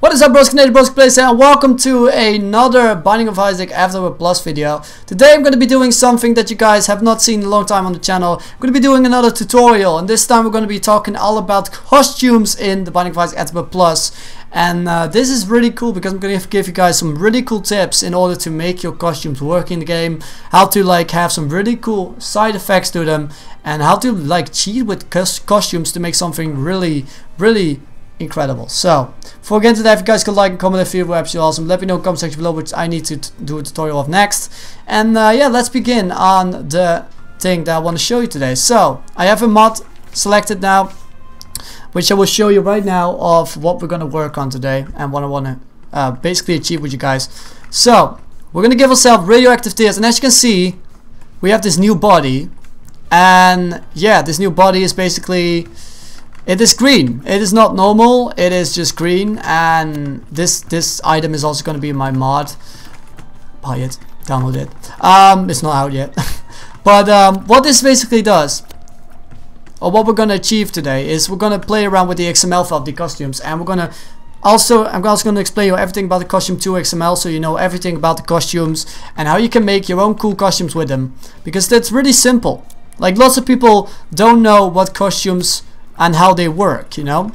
What is up, BroskiPlays, and welcome to another Binding of Isaac Adaptable Plus video. Today I'm going to be doing something that you guys have not seen in a long time on the channel. I'm going to be doing another tutorial, and this time we're going to be talking all about costumes in the Binding of Isaac Adaptable Plus. And this is really cool because I'm going to give you guys some really cool tips in order to make your costumes work in the game. How to have some really cool side effects to them, and how to cheat with costumes to make something really incredible. So before we get into that, if you guys could like and comment, if you feel absolutely awesome, let me know in the comment section below which I need to do a tutorial of next. And yeah, let's begin on the thing that I want to show you today. So I have a mod selected now, which I will show you right now of what we're going to work on today and what I want to basically achieve with you guys. So we're going to give ourselves radioactive tears, and as you can see, we have this new body. And yeah, this new body is basically, it is green. It is not normal, it is just green. And this item is also going to be in my mod. Buy it, download it. It's not out yet. But what this basically does, or what we're going to achieve today, is we're going to play around with the XML file of the costumes, and we're going to I'm also going to explain you everything about the costume to XML, so you know everything about the costumes and how you can make your own cool costumes with them, because that's really simple. Like, lots of people don't know what costumes and how they work, you know,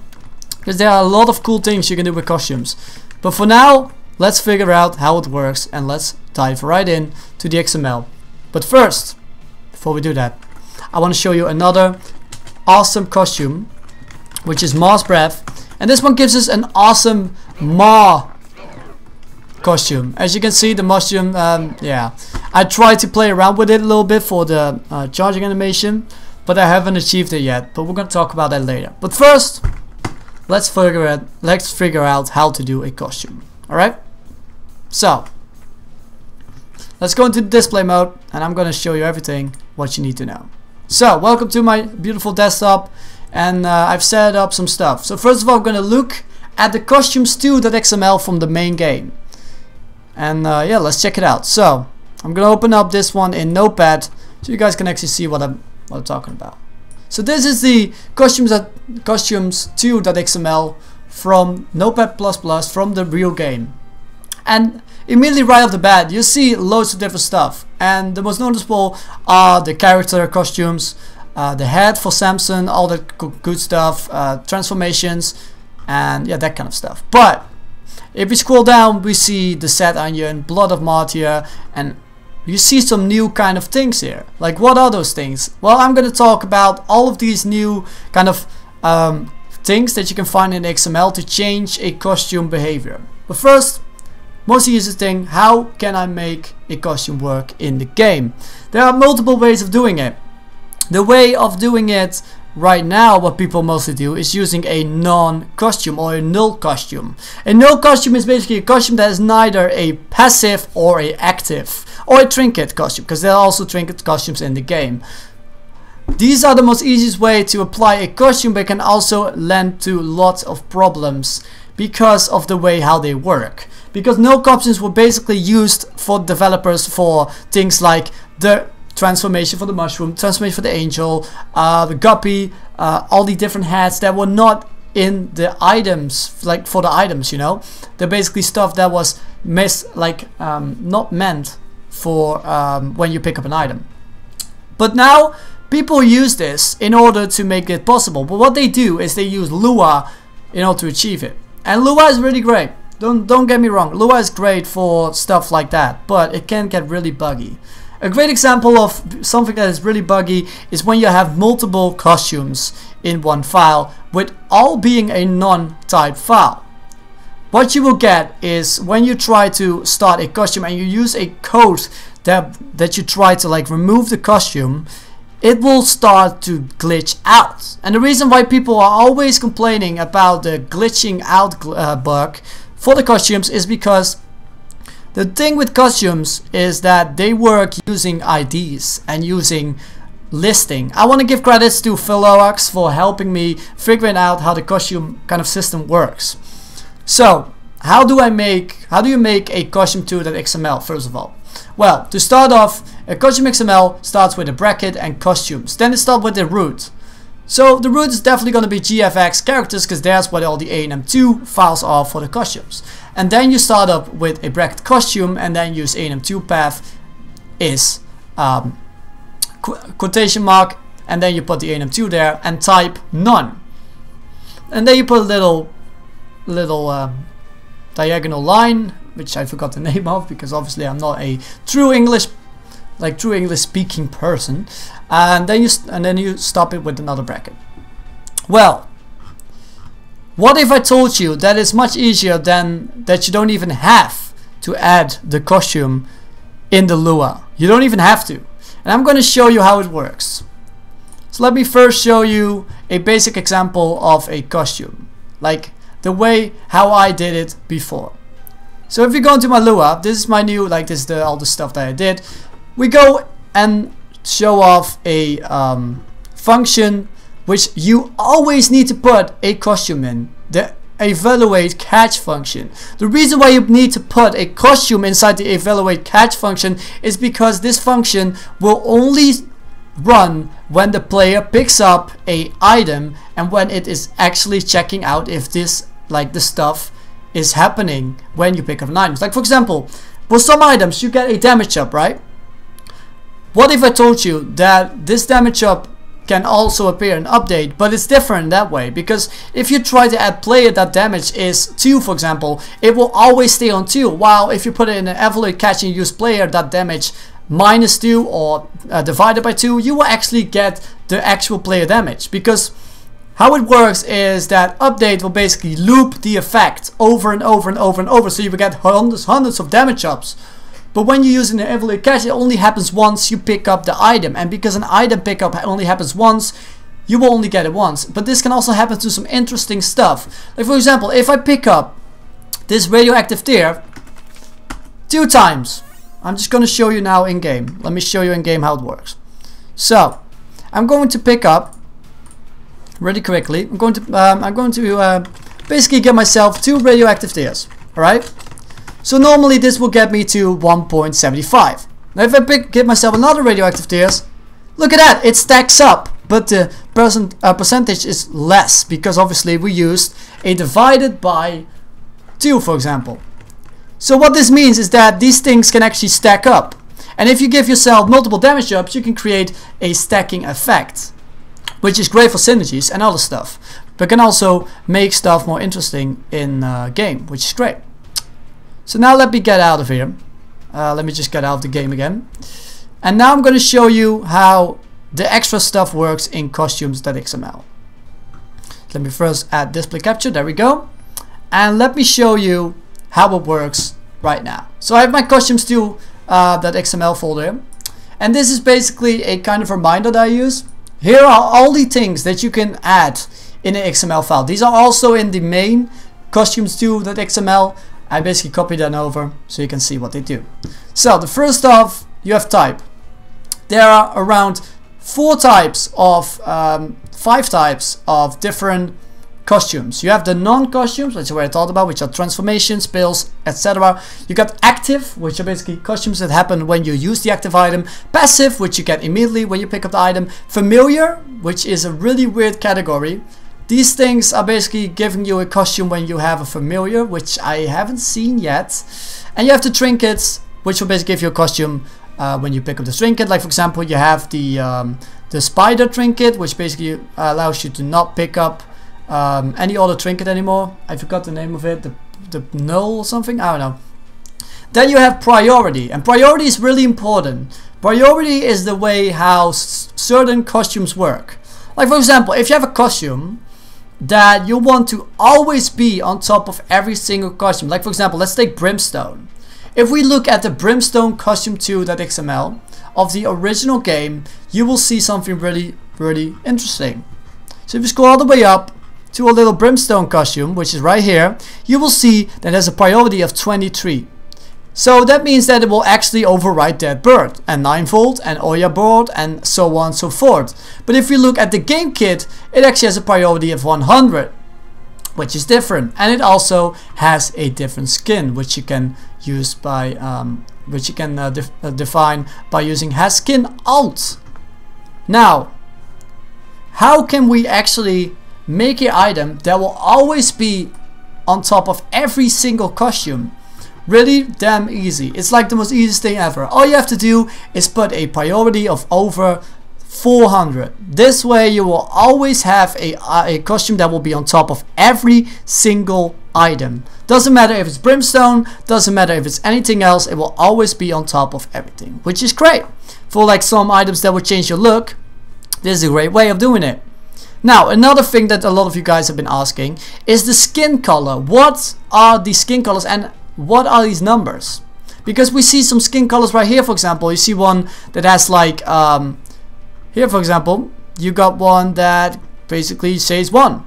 because there are a lot of cool things you can do with costumes. But for now, let's figure out how it works, and let's dive right in to the XML. But first, before we do that, I want to show you another awesome costume, which is Ma's Breath, and this one gives us an awesome Ma costume. As you can see, the mushroom, yeah, I tried to play around with it a little bit for the charging animation, but I haven't achieved it yet. But we're gonna talk about that later. But first, let's figure out how to do a costume. All right. So let's go into display mode, and I'm gonna show you everything what you need to know. So welcome to my beautiful desktop, and I've set up some stuff. So first of all, I'm gonna look at the costumes2.xml from the main game, and yeah, let's check it out. So I'm gonna open up this one in Notepad so you guys can actually see what I'm talking about. So this is the costumes2.xml from Notepad++ from the real game. And immediately right off the bat, you see loads of different stuff, and the most noticeable are the character costumes, the head for Samson, all that good stuff, transformations, and yeah, that kind of stuff. But if we scroll down, we see the Sad Onion, Blood of Martyr, and you see some new kind of things here. Like, what are those things? Well, I'm going to talk about all of these new kind of things that you can find in XML to change a costume behavior. But first, most easiest thing, how can I make a costume work in the game? There are multiple ways of doing it. The way of doing it right now, what people mostly do, is using a non-costume or a null costume. A null costume is basically a costume that is neither a passive or a active, or a trinket costume, because there are also trinket costumes in the game. These are the most easiest way to apply a costume, but can also lend to lots of problems because of the way how they work. Because null costumes were basically used for developers for things like the transformation for the mushroom, transformation for the angel, the guppy, all the different hats that were not in the items, like for the items, you know. They're basically stuff that was not meant for when you pick up an item. But now people use this in order to make it possible. But what they do is they use Lua in order to achieve it. And Lua is really great. Don't get me wrong, Lua is great for stuff like that, but it can get really buggy. A great example of something that is really buggy is when you have multiple costumes in one file, with all being a non-type file. What you will get is when you try to start a costume and you use a code that you try to remove the costume, it will start to glitch out. And the reason why people are always complaining about the glitching out bug for the costumes is because the thing with costumes is that they work using IDs and using listing. I want to give credits to Philoax for helping me figuring out how the costume kind of system works. So how do you make a costume2.xml first of all? Well, to start off, a costume XML starts with a bracket and costumes. Then it starts with the root. So the root is definitely going to be GFX characters because that's what all the ANM2 files are for the costumes. And then you start up with a bracket costume and then use ANM2 path is quotation mark, and then you put the ANM2 there and type none. And then you put a little diagonal line, which I forgot the name of because obviously I'm not a true English speaking person, and then you stop it with another bracket. Well, what if I told you that it's much easier than that? You don't even have to add the costume in the Lua. You don't even have to, and I'm going to show you how it works. So let me first show you a basic example of a costume, like the way how I did it before. So if you go into my Lua, this is my new, like this is all the stuff that I did. We go and show off a function which you always need to put a costume in, the evaluate catch function. The reason why you need to put a costume inside the evaluate catch function is because this function will only run when the player picks up a item and when it is actually checking out if this, like the stuff, is happening when you pick up an item. Like for example, for some items you get a damage up, right? What if I told you that this damage up can also appear in update, but it's different that way? Because if you try to add player that damage is 2, for example, it will always stay on 2, while if you put it in an evaluate catch and use player that damage -2 or divided by 2, you will actually get the actual player damage. Because how it works is that update will basically loop the effect over and over and over and over, so you will get hundreds of damage ups. But when you use an evaluate catch, it only happens once you pick up the item, and because an item pickup only happens once, you will only get it once. But this can also happen to some interesting stuff. Like for example, if I pick up this radioactive tear 2 times, I'm just going to show you now in game. Let me show you in game how it works. So I'm going to pick up really quickly. I'm going to basically get myself 2 radioactive tears. All right. So normally this will get me to 1.75. Now if I get myself another radioactive tears, look at that, it stacks up, but the percentage is less because obviously we used a divided by 2, for example. So what this means is that these things can actually stack up, and if you give yourself multiple damage ups, you can create a stacking effect, which is great for synergies and other stuff, but can also make stuff more interesting in game, which is great. So now let me get out of here. Let me just get out of the game again. And now I'm going to show you how the extra stuff works in costumes.xml. Let me first add display capture. There we go. And let me show you how it works right now. So I have my costumes2.xml folder. And this is basically a kind of reminder that I use. Here are all the things that you can add in an XML file. These are also in the main costumes2.xml. I basically copy them over so you can see what they do. So the first off, you have type. There are around 4 types of 5 types of different costumes. You have the non-costumes, which is what I talked about, which are transformations, spills, etc. You got active, which are basically costumes that happen when you use the active item. Passive, which you get immediately when you pick up the item. Familiar, which is a really weird category. These things are basically giving you a costume when you have a familiar, which I haven't seen yet. And you have the trinkets, which will basically give you a costume when you pick up the trinket. Like for example, you have the spider trinket, which basically allows you to not pick up any other trinket anymore. I forgot the name of it, the null or something, I don't know. Then you have priority, and priority is really important. Priority is the way how certain costumes work. Like for example, if you have a costume that you want to always be on top of every single costume, like for example, let's take Brimstone. If we look at the Brimstone costume2.xml of the original game, you will see something really interesting. So if you scroll all the way up to a little Brimstone costume, which is right here, you will see that there's a priority of 23. So that means that it will actually overwrite Dead Bird and Ninefold and Oya Board and so on and so forth. But if you look at the game kit, it actually has a priority of 100, which is different, and it also has a different skin, which you can use by define by using hasSkin alt. Now, how can we actually make an item that will always be on top of every single costume? Really damn easy. It's like the most easiest thing ever. All you have to do is put a priority of over 400. This way you will always have a costume that will be on top of every single item. Doesn't matter if it's brimstone, doesn't matter if it's anything else, it will always be on top of everything, which is great. For like some items that would change your look, this is a great way of doing it. Now, another thing that a lot of you guys have been asking is the skin color. What are the skin colors and what are these numbers? Because we see some skin colors right here, for example. You see one that has like, here for example, you got one that basically says 1.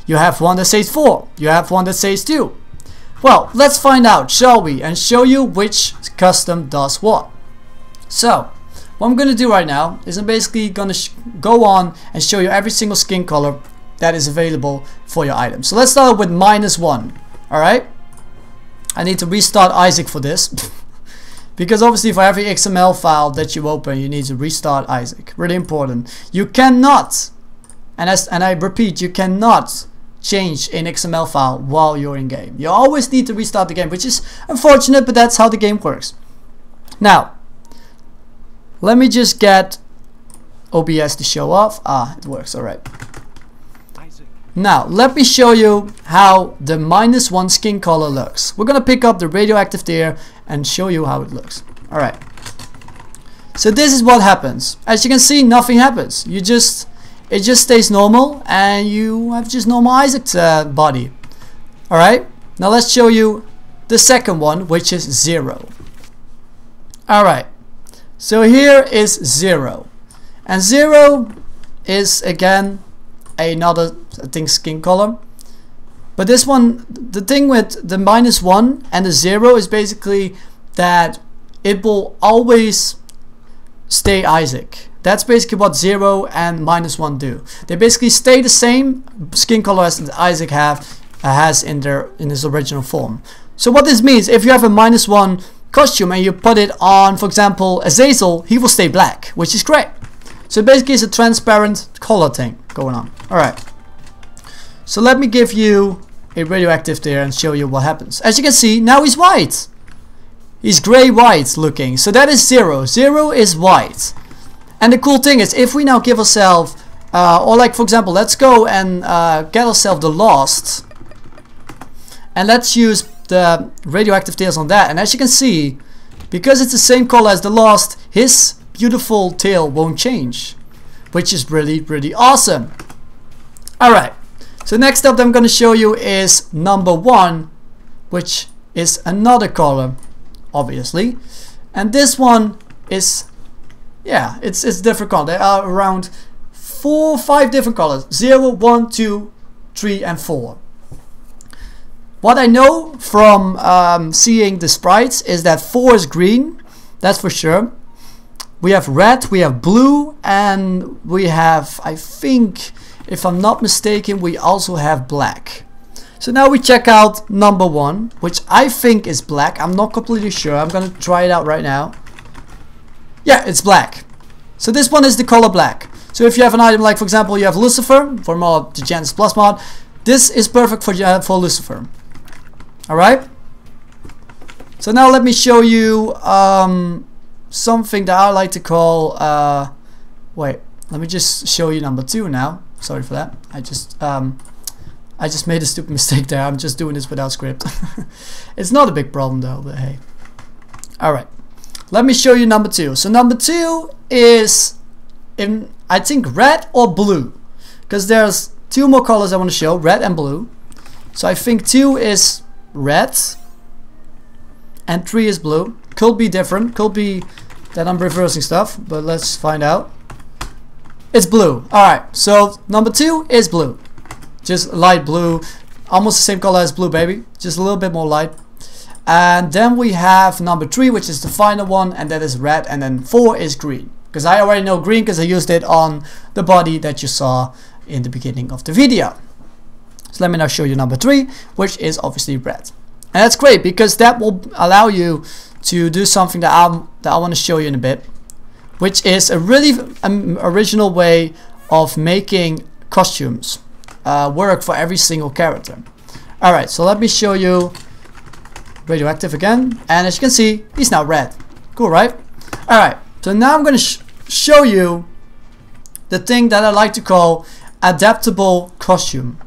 You have one that says 4. You have one that says 2. Well, let's find out, shall we? And show you which custom does what. So, what I'm going to do right now is I'm basically going to go on and show you every single skin color that is available for your item. So let's start with -1. Alright? I need to restart Isaac for this. Because obviously for every XML file that you open, you need to restart Isaac. Really important. You cannot, and I repeat, you cannot change an XML file while you're in game. You always need to restart the game, which is unfortunate, but that's how the game works. Now, let me just get OBS to show off. Ah, it works, alright. Now, let me show you how the -1 skin color looks. We're gonna pick up the radioactive tear and show you how it looks. Alright. So this is what happens. As you can see, nothing happens. It just stays normal and you have just normal Isaac's body. Alright. Now let's show you the second one, which is 0. Alright. So here is 0. And 0 is again another, I think, skin color. But this one, the thing with the -1 and the 0 is basically that it will always stay Isaac. That's basically what 0 and -1 do. They basically stay the same skin color as Isaac has in his original form. So what this means, if you have a -1 costume and you put it on, for example, Azazel, he will stay black, which is great. So basically it's a transparent color thing going on. Alright. So let me give you a radioactive there and show you what happens. As you can see, now he's white. He's gray-white looking. So that is 0. 0 is white. And the cool thing is, if we now give ourselves, or like for example, let's go and get ourselves the Lost. And let's use the radioactive tails on that. And as you can see, because it's the same color as the Lost, his beautiful tail won't change, which is really, really awesome. Alright, so next up I'm going to show you is #1, which is another color, obviously. And this one is, yeah, it's different color. There are around 4 or 5 different colors. 0, 1, 2, 3 and 4. What I know from seeing the sprites is that 4 is green, that's for sure. We have red, we have blue, and we have, I think, if I'm not mistaken, we also have black. So now we check out #1, which I think is black. I'm not completely sure. I'm gonna try it out right now. Yeah, it's black. So this one is the color black. So if you have an item like, for example, you have Lucifer for mod, the Genesis Plus mod, this is perfect for Lucifer. Alright? So now let me show you something that I like to call, wait, let me just show you #2 now. Sorry for that. I just made a stupid mistake there. I'm just doing this without script. It's not a big problem though, but hey. Alright. Let me show you #2. So #2 is in, I think, red or blue. Because there's 2 more colors I want to show, red and blue. So I think 2 is red and 3 is blue. Could be different, could be that I'm reversing stuff, but let's find out. It's blue. Alright, so #2 is blue. Just light blue, almost the same color as blue, baby. Just a little bit more light. And then we have #3, which is the final one, and that is red, and then 4 is green. Because I already know green because I used it on the body that you saw in the beginning of the video. So let me now show you #3, which is obviously red. And that's great because that will allow you to do something that I want to show you in a bit, which is a really original way of making costumes work for every single character. Alright, so let me show you radioactive again, and as you can see, he's now red. Cool, right? Alright, so now I'm going to show you the thing that I like to call adaptable costume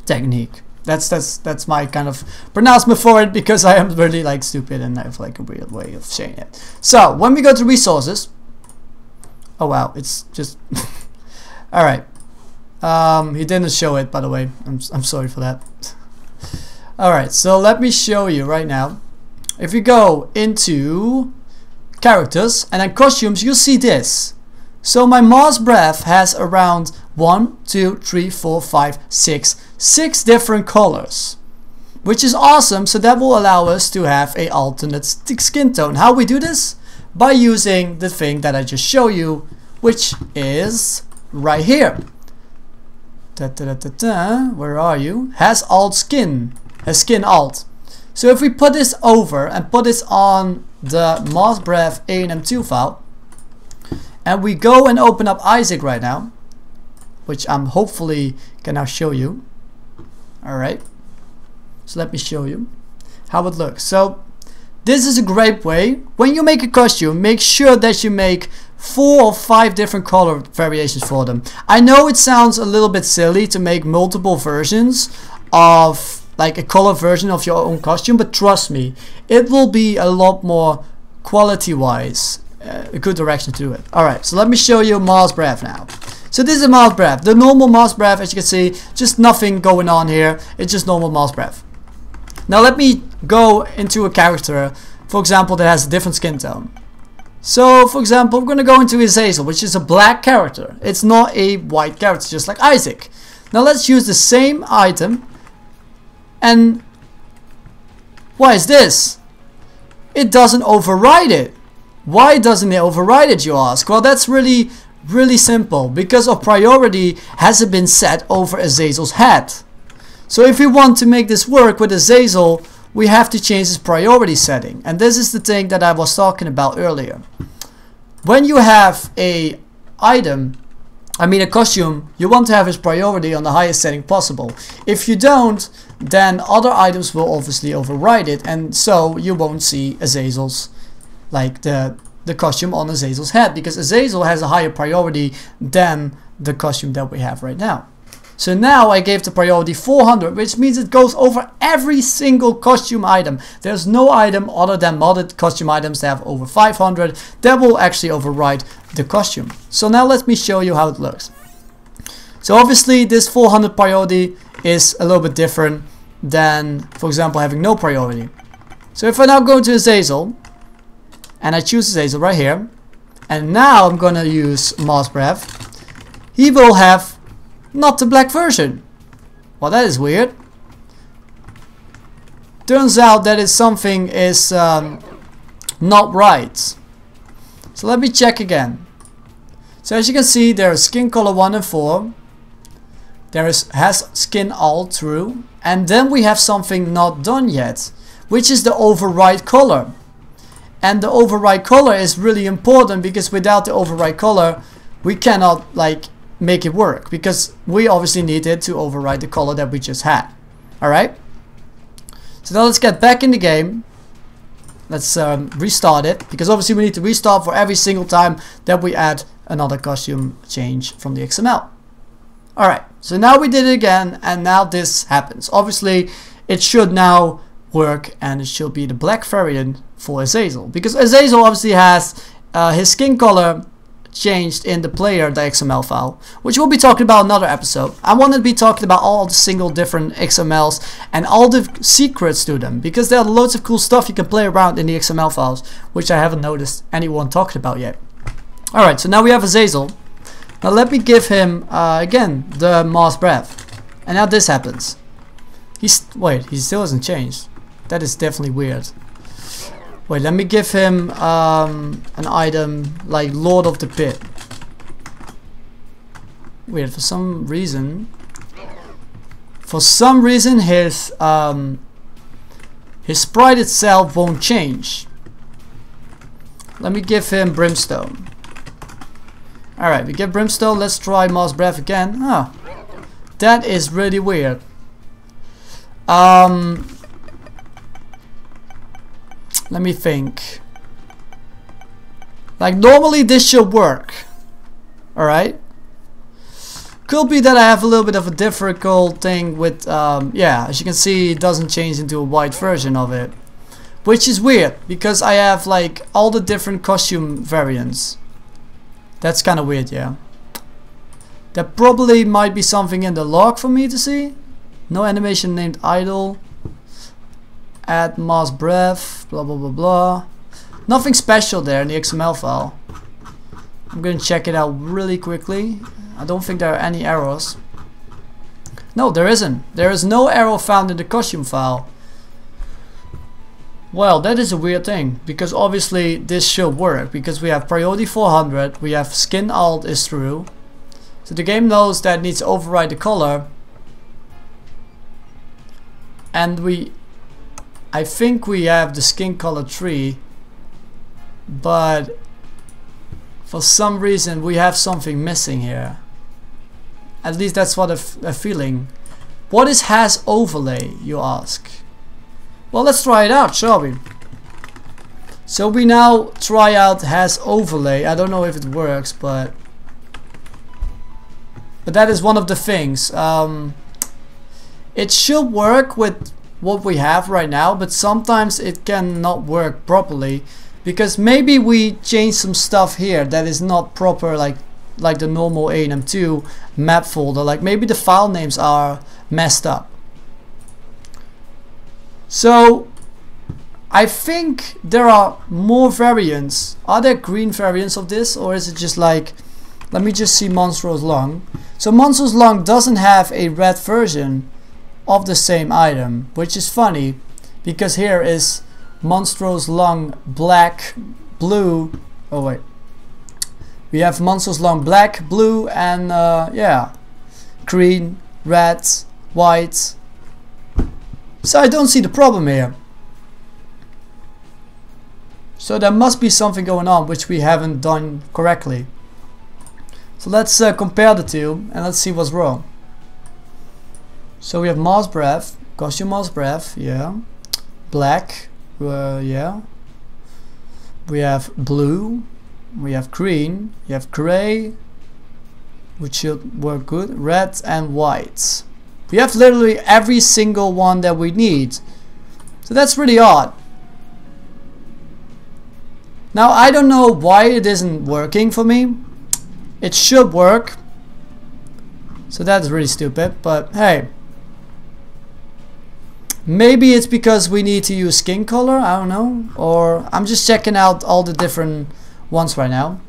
technique. That's my kind of pronouncement for it, because I am really like stupid and I have like a weird way of saying it. So when we go to resources, oh wow, it's just alright. He didn't show it, by the way. I'm sorry for that. Alright, so let me show you right now. If you go into characters and then costumes, you'll see this. So my Mars breath has around 1, 2, 3, 4, 5, 6 different colors, which is awesome. So that will allow us to have a alternate skin tone. How we do this? By using the thing that I just showed you, which is right here. Where are you? Has alt skin. Has skin alt. So if we put this over and put this on the Mars breath A&M2 file, and we go and open up Isaac right now, which I'm hopefully can now show you. Alright, so let me show you how it looks. So this is a great way. When you make a costume, make sure that you make 4 or 5 different color variations for them. I know it sounds a little bit silly to make multiple versions of like a color version of your own costume, but trust me, it will be a lot more quality wise a good direction to do it. Alright, so let me show you Mars breath now. So this is a Mars breath. The normal Mars breath, as you can see, just nothing going on here. It's just normal Mars breath. Now let me go into a character, for example, that has a different skin tone. So for example, we're going to go into Azazel, which is a black character. It's not a white character, just like Isaac. Now let's use the same item. And why is this? It doesn't override it. Why doesn't it override it, you ask? Well, that's really simple. Because our priority hasn't been set over Azazel's head. So if we want to make this work with Azazel, we have to change this priority setting. And this is the thing that I was talking about earlier. When you have a costume, you want to have its priority on the highest setting possible. If you don't, then other items will obviously override it, and so you won't see Azazel's, like the costume on Azazel's head, because Azazel has a higher priority than the costume that we have right now. So now I gave the priority 400, which means it goes over every single costume item. There's no item other than modded costume items that have over 500 that will actually override the costume. So now let me show you how it looks. So obviously this 400 priority is a little bit different than, for example, having no priority. So if I now go to Azazel and I choose Azazel right here, and now I'm gonna use Mars breath, he will have not the black version. Well, that is weird. Turns out that something is not right. So let me check again. So as you can see, there is skin color 1 and 4. There has skin all true, and then we have something not done yet, which is the overwrite color. And the overwrite color is really important, because without the overwrite color, we cannot like make it work, because we obviously needed to overwrite the color that we just had. Alright, so now let's get back in the game. Let's restart it, because obviously we need to restart for every single time that we add another costume change from the XML. Alright, so now we did it again, and now this happens. Obviously it should now work, and it should be the black variant for Azazel, because Azazel obviously has his skin color changed in the player, the XML file, which we'll be talking about another episode. I want to be talking about all the single different XMLs and all the secrets to them, because there are loads of cool stuff you can play around in the XML files, which I haven't noticed anyone talking about yet. Alright, so now we have Azazel. Now let me give him again the Mars breath, and now this happens. He still hasn't changed. That is definitely weird. Wait, let me give him an item like Lord of the Pit. Weird, for some reason his sprite itself won't change. Let me give him Brimstone. Alright, we get Brimstone. Let's try Moss Breath again. Huh. That is really weird. Let me think. Like, normally this should work. Alright. Could be that I have a little bit of a difficult thing with, yeah, as you can see, it doesn't change into a white version of it. Which is weird, because I have like all the different costume variants. That's kind of weird, yeah. There probably might be something in the log for me to see. No animation named idle. Add Moss Breath, blah blah blah blah. Nothing special there in the XML file. I'm gonna check it out really quickly. I don't think there are any errors. No, there isn't. There is no error found in the costume file. Well, that is a weird thing, because obviously this should work, because we have priority 400, we have skin alt is true. So the game knows that it needs to override the color. And I think we have the skin color tree, but for some reason we have something missing here. At least that's what I'm feeling. What is has overlay, you ask? Well, let's try it out, shall we? So we now try out has overlay. I don't know if it works, but that is one of the things. It should work with what we have right now, but sometimes it cannot work properly, because maybe we change some stuff here that is not proper, like the normal A&M2 map folder. Like maybe the file names are messed up. So I think there are more variants. Are there green variants of this, or is it just like, let me just see Monstrous Lung. So Monstrous Lung doesn't have a red version of the same item, which is funny, because here is Monstrous Lung black, blue. Oh wait, we have Monstrous Lung black, blue, and yeah, green, red, white. So I don't see the problem here. So there must be something going on which we haven't done correctly. So let's compare the two and let's see what's wrong. So we have Moss Breath, costume Moss Breath, yeah. Black, yeah. We have blue, we have green, you have gray, which should work good, red and white. We have literally every single one that we need. So that's really odd. Now I don't know why it isn't working for me. It should work. So that's really stupid, but hey. Maybe it's because we need to use skin color, I don't know. Or I'm just checking out all the different ones right now.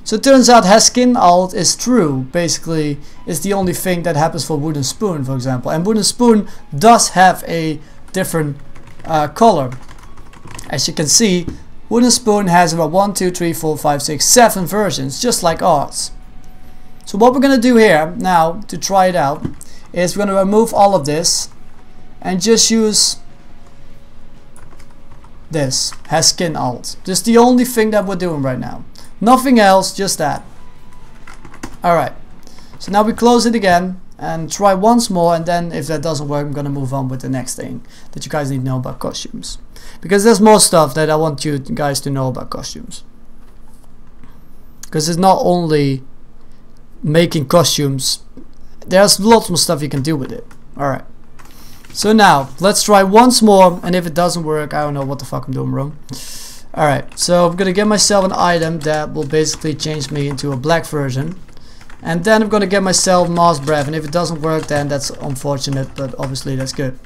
So it turns out has skin alt is true. Basically, it's the only thing that happens for Wooden Spoon, for example. And Wooden Spoon does have a different color. As you can see, Wooden Spoon has about 1, 2, 3, 4, 5, 6, 7 versions, just like ours. So what we're gonna do here now to try it out is we're gonna remove all of this and just use this has skin alt. This is the only thing that we're doing right now. Nothing else, just that. Alright, so now we close it again and try once more, and then if that doesn't work, I'm gonna move on with the next thing that you guys need to know about costumes. Because there's more stuff that I want you guys to know about costumes. Because it's not only making costumes, there's lots more stuff you can do with it. Alright, so now let's try once more, and if it doesn't work, I don't know what the fuck I'm doing wrong. Alright, so I'm gonna get myself an item that will basically change me into a black version. And then I'm gonna get myself Moss Breath, and if it doesn't work, then that's unfortunate, but obviously that's good.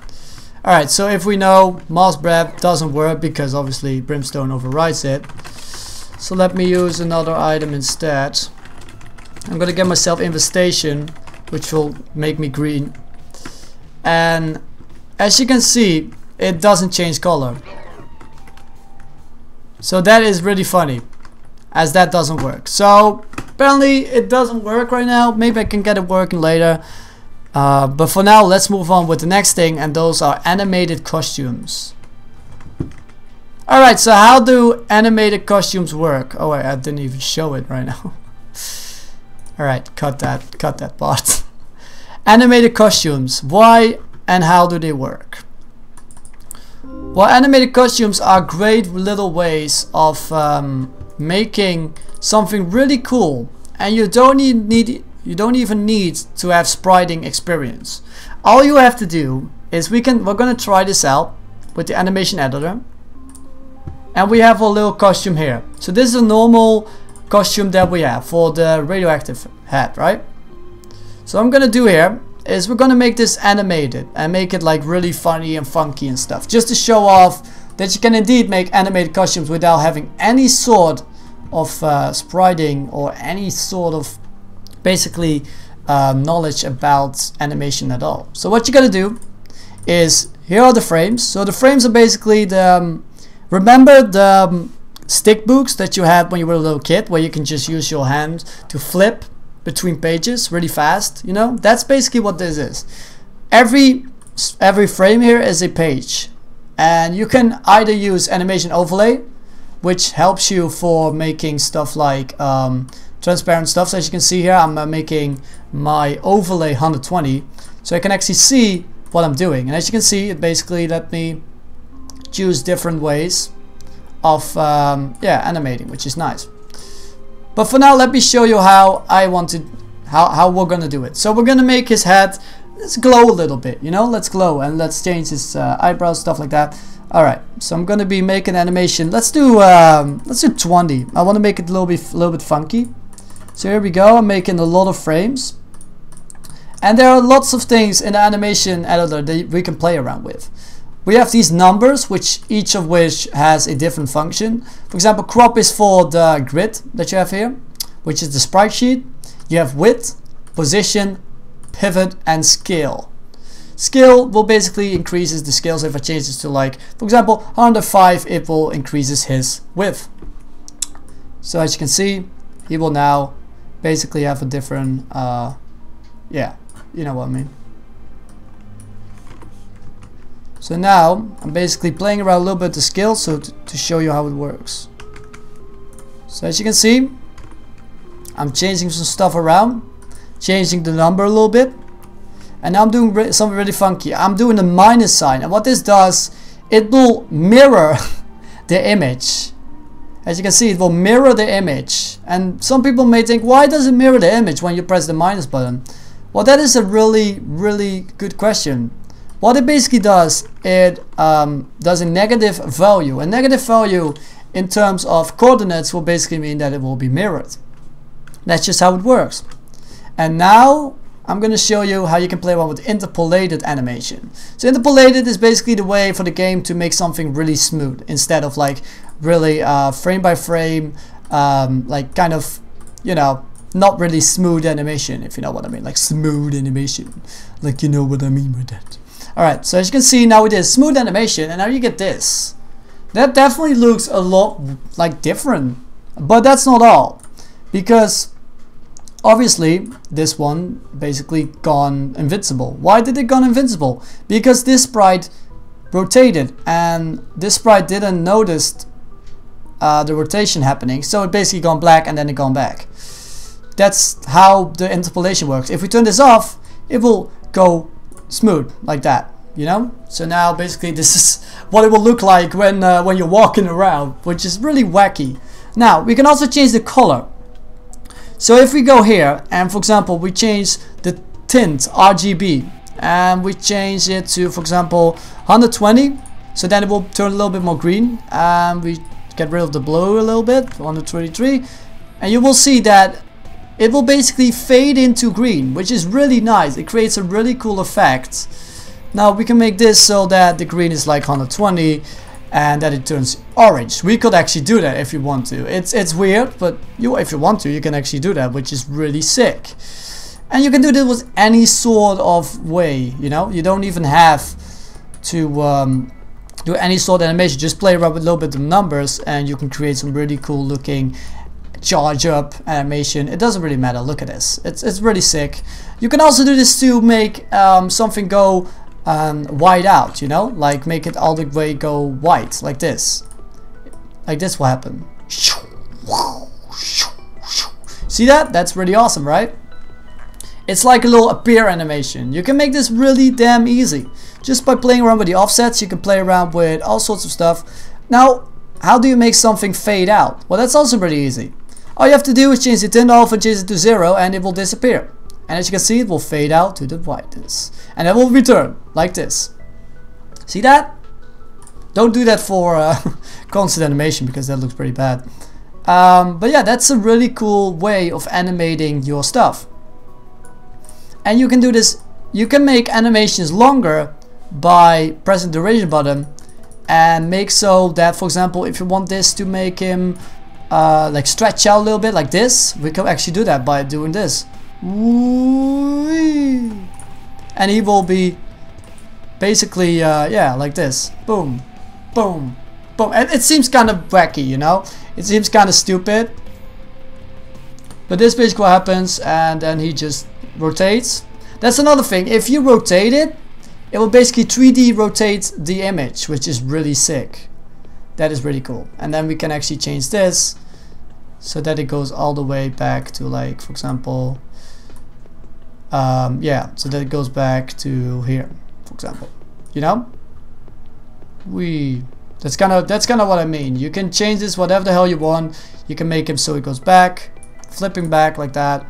Alright, so if we know Moss Breath doesn't work because obviously Brimstone overrides it, so let me use another item instead. I'm gonna get myself Infestation, which will make me green. And as you can see, it doesn't change color. So that is really funny, as that doesn't work. So apparently it doesn't work right now. Maybe I can get it working later. But for now, let's move on with the next thing, and those are animated costumes. Alright, so how do animated costumes work? Oh wait, I didn't even show it right now. Alright, cut that part. Animated costumes. Why and how do they work? Well, animated costumes are great little ways of making something really cool, and you don't even need to have spriting experience. All you have to do is we're gonna try this out with the animation editor, and we have a little costume here. So this is a normal costume that we have for the radioactive hat, right? So what I'm gonna do here is we're gonna make this animated and make it like really funny and funky and stuff, just to show off that you can indeed make animated costumes without having any sort of spriting or any sort of basically knowledge about animation at all. So what you're gonna do is, here are the frames. So the frames are basically the remember the stick books that you had when you were a little kid, where you can just use your hand to flip between pages really fast, you know? That's basically what this is. Every frame here is a page, and you can either use animation overlay, which helps you for making stuff like transparent stuff. So as you can see here, I'm making my overlay 120, so I can actually see what I'm doing. And as you can see, it basically let me choose different ways of yeah, animating, which is nice. But for now, let me show you how how we're gonna do it. So we're gonna make his head, let's glow a little bit, you know, let's glow, and let's change his eyebrows, stuff like that. Alright, so I'm gonna be making animation. Let's do 20. I want to make it a little bit funky. So here we go. I'm making a lot of frames, and there are lots of things in the animation editor that we can play around with. We have these numbers, which each of which has a different function. For example, crop is for the grid that you have here, which is the sprite sheet. You have width, position, pivot, and scale. Scale will basically increases the scale. So if I change this to, like, for example, 105, it will increases his width. So as you can see, he will now basically have a different, yeah, you know what I mean. So now I'm basically playing around a little bit with the scale, so to show you how it works. So as you can see, I'm changing some stuff around, changing the number a little bit, and now I'm doing something really funky. I'm doing a minus sign, and what this does, it will mirror the image. As you can see, it will mirror the image, and some people may think, why does it mirror the image when you press the minus button? Well, that is a really good question. What it basically does, it does a negative value. A negative value in terms of coordinates will basically mean that it will be mirrored. That's just how it works. And now I'm going to show you how you can play around with interpolated animation. So interpolated is basically the way for the game to make something really smooth, instead of like really frame by frame, like kind of, you know, not really smooth animation, if you know what I mean. Like smooth animation, like, you know what I mean with that. Alright, so as you can see, now it is smooth animation, and now you get this. That definitely looks a lot like different, but that's not all, because obviously this one basically gone invincible. Why did it gone invincible? Because this sprite rotated, and this sprite didn't notice the rotation happening, so it basically gone black and then it gone back. That's how the interpolation works. If we turn this off, it will go smooth like that, you know. So now basically this is what it will look like when you're walking around, which is really wacky. Now we can also change the color. So if we go here and, for example, we change the tint RGB and we change it to, for example, 120, so then it will turn a little bit more green, and we get rid of the blue a little bit, 123, and you will see that it will basically fade into green, which is really nice. It creates a really cool effect. Now we can make this so that the green is like 120 and that it turns orange. We could actually do that if you want to. It's weird, but if you want to, you can actually do that, which is really sick. And you can do this with any sort of way, you know. You don't even have to do any sort of animation. Just play around with a little bit of numbers and you can create some really cool looking charge up animation. It doesn't really matter. Look at this. It's really sick. You can also do this to make something go white out, you know, like make it all the way go white, like this. Like this will happen. See See that? That's really awesome, right? It's like a little appear animation. You can make this really damn easy. Just by playing around with the offsets, you can play around with all sorts of stuff. Now, how do you make something fade out? Well, that's also pretty easy. All you have to do is change the tint off and change it to 0 and it will disappear. And as you can see, it will fade out to the whiteness. And it will return like this. See that? Don't do that for constant animation because that looks pretty bad. But yeah, that's a really cool way of animating your stuff. And you can do this, you can make animations longer by pressing the duration button and make so that, for example, if you want this to make him like stretch out a little bit like this, we can actually do that by doing this. And he will be basically, yeah, like this. Boom, boom, boom. And it seems kind of wacky, you know? It seems kind of stupid. But this basically what happens, and then he just rotates. That's another thing. If you rotate it, it will basically 3D rotate the image, which is really sick. That is really cool. And then we can actually change this so that it goes all the way back to, like, for example, yeah, so that it goes back to here, for example. You know? That's kind of what I mean. You can change this whatever the hell you want. You can make him so it goes back, flipping back like that.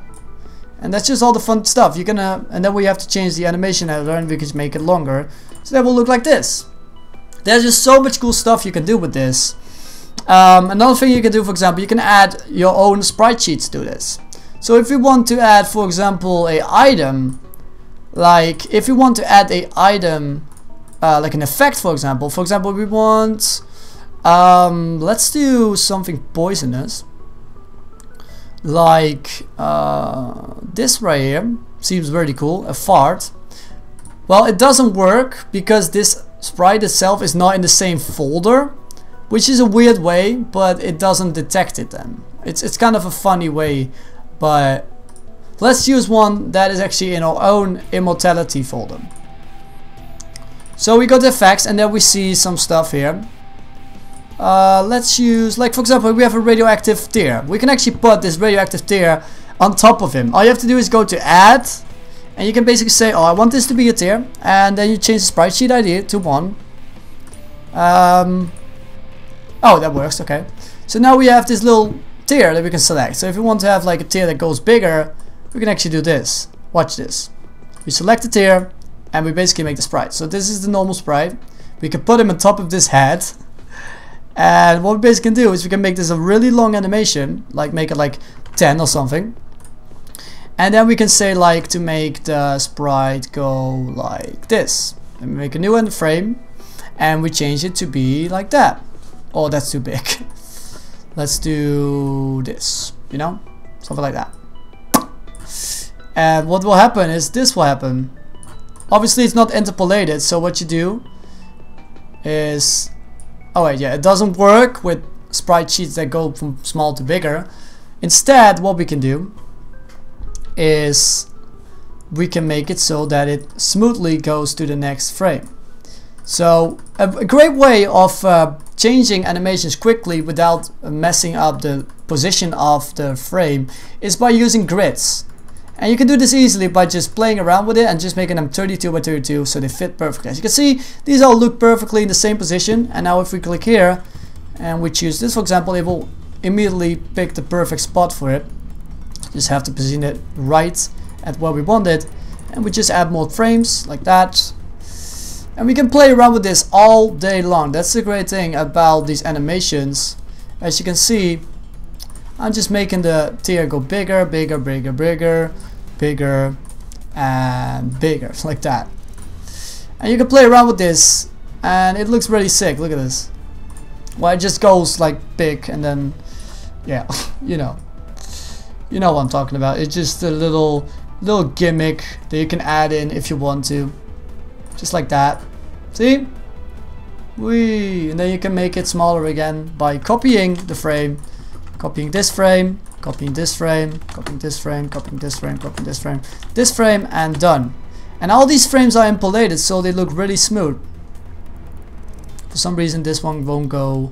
And that's just all the fun stuff. And then we have to change the animation editor and we can make it longer. So that will look like this. There's just so much cool stuff you can do with this. Another thing you can do, for example, you can add your own sprite sheets to this. So if you want to add, for example, a item, like if you want to add a item, like an effect, for example, we want, let's do something poisonous. Like this right here seems very cool, a fart. Well, it doesn't work because this sprite itself is not in the same folder, which is a weird way, but it doesn't detect it then. It's kind of a funny way, but let's use one that is actually in our own immortality folder. So we go to effects and then we see some stuff here. Let's use, like for example, we have a radioactive tear. We can actually put this radioactive tear on top of him. All you have to do is go to add, and you can basically say, oh, I want this to be a tear, and then you change the sprite sheet ID to 1. Oh, that works, okay. So now we have this little tear that we can select. So if we want to have like a tear that goes bigger, we can actually do this. Watch this. We select the tear, and we basically make the sprite. So this is the normal sprite. We can put him on top of this head. And what we basically can do is we can make this a really long animation, like make it like 10 or something. And then we can say like to make the sprite go like this. And we make a new end frame and we change it to be like that. Oh, that's too big. Let's do this, you know, something like that. And what will happen is this will happen. Obviously it's not interpolated, so what you do is, oh wait, yeah, it doesn't work with sprite sheets that go from small to bigger. Instead, what we can do is we can make it so that it smoothly goes to the next frame. So a great way of changing animations quickly without messing up the position of the frame is by using grids. And you can do this easily by just playing around with it and just making them 32 by 32 so they fit perfectly. As you can see, these all look perfectly in the same position. And now if we click here and we choose this, for example, it will immediately pick the perfect spot for it. Just have to position it right at where we want it. And we just add more frames like that. And we can play around with this all day long. That's the great thing about these animations. As you can see, I'm just making the tear go bigger, bigger, bigger, bigger, bigger, and bigger, like that. And you can play around with this, and it looks really sick. Look at this. Well, it just goes like big, and then, yeah, you know what I'm talking about. It's just a little gimmick that you can add in if you want to, just like that. See? Whee! And then you can make it smaller again by copying the frame. Copying this frame, copying this frame, copying this frame, copying this frame, copying this frame, and done. And all these frames are interpolated, so they look really smooth. For some reason, this one won't go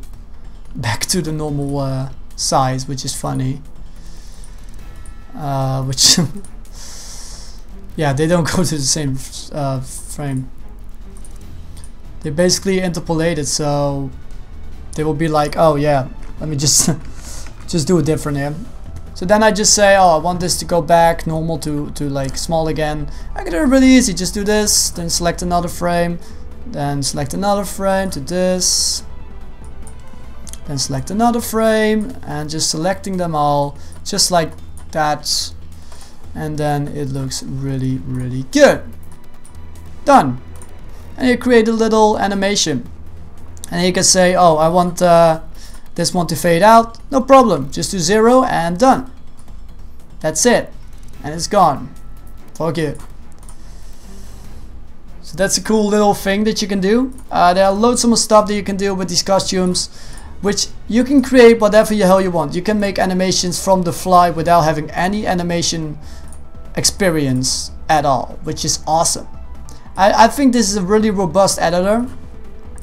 back to the normal size, which is funny. which yeah, they don't go to the same frame. They basically interpolated, so they will be like, oh yeah, let me just just do it different here. So then I just say, oh, I want this to go back normal to like small again. I can do it really easy. Just do this, then select another frame, then select another frame to this, then select another frame, and just selecting them all just like that, and then it looks really, really good. Done. And you create a little animation, and you can say, oh, I want this one to fade out. No problem, just do 0 and done. That's it, and it's gone for good. So that's a cool little thing that you can do. There are loads of more stuff that you can do with these costumes, which you can create whatever the hell you want. You can make animations from the fly without having any animation experience at all, which is awesome. I think this is a really robust editor.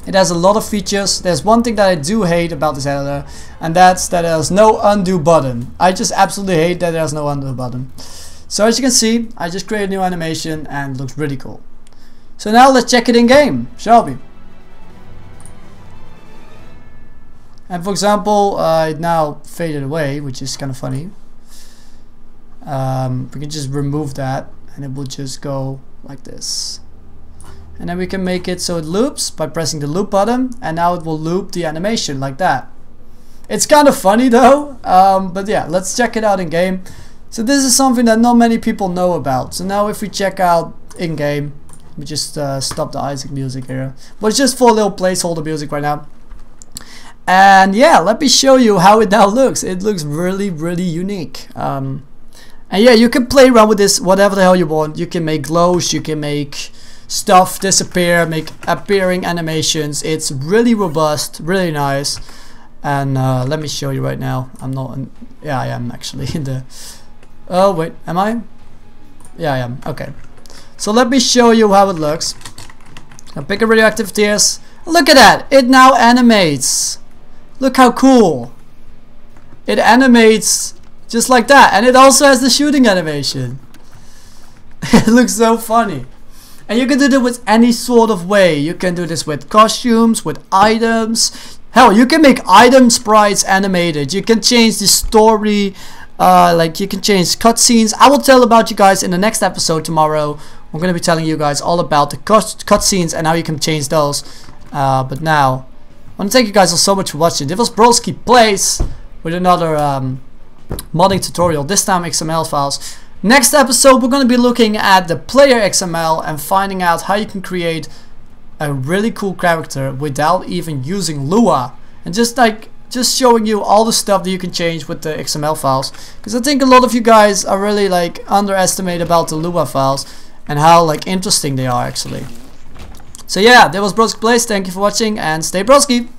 It has a lot of features. There's one thing that I do hate about this editor, and that's that there's no undo button. I just absolutely hate that there's no undo button. So as you can see, I just created a new animation and it looks really cool. So now let's check it in game, shall we? And for example, it now faded away, which is kind of funny. We can just remove that and it will just go like this. And then we can make it so it loops by pressing the loop button, and now it will loop the animation like that. It's kind of funny though, but yeah, let's check it out in game. So this is something that not many people know about. So now if we check out in game, we just stop the Isaac music here, but it's just for a little placeholder music right now. And yeah, let me show you how it now looks. It looks really, really unique. And yeah, you can play around with this whatever the hell you want. You can make glows, you can make stuff disappear, make appearing animations. It's really robust, really nice. And let me show you right now. I'm not in, yeah, I am actually in the, oh wait, am I? Yeah, I am. Okay, so let me show you how it looks. I'll pick a radioactive tears. Look at that, it now animates. Look how cool. It animates just like that, and it also has the shooting animation. It looks so funny. And you can do this with any sort of way. You can do this with costumes, with items. Hell, you can make item sprites animated. You can change the story, like you can change cutscenes. I will tell about you guys in the next episode tomorrow. I'm going to be telling you guys all about the cutscenes and how you can change those. But now, I want to thank you guys all so much for watching. This was BroskiPlays with another modding tutorial, this time XML files. Next episode, we're going to be looking at the player XML and finding out how you can create a really cool character without even using Lua, and just showing you all the stuff that you can change with the XML files, because I think a lot of you guys are really like underestimate about the Lua files and how like interesting they are actually. So yeah, that was BroskiPlays. Thank you for watching and stay broski.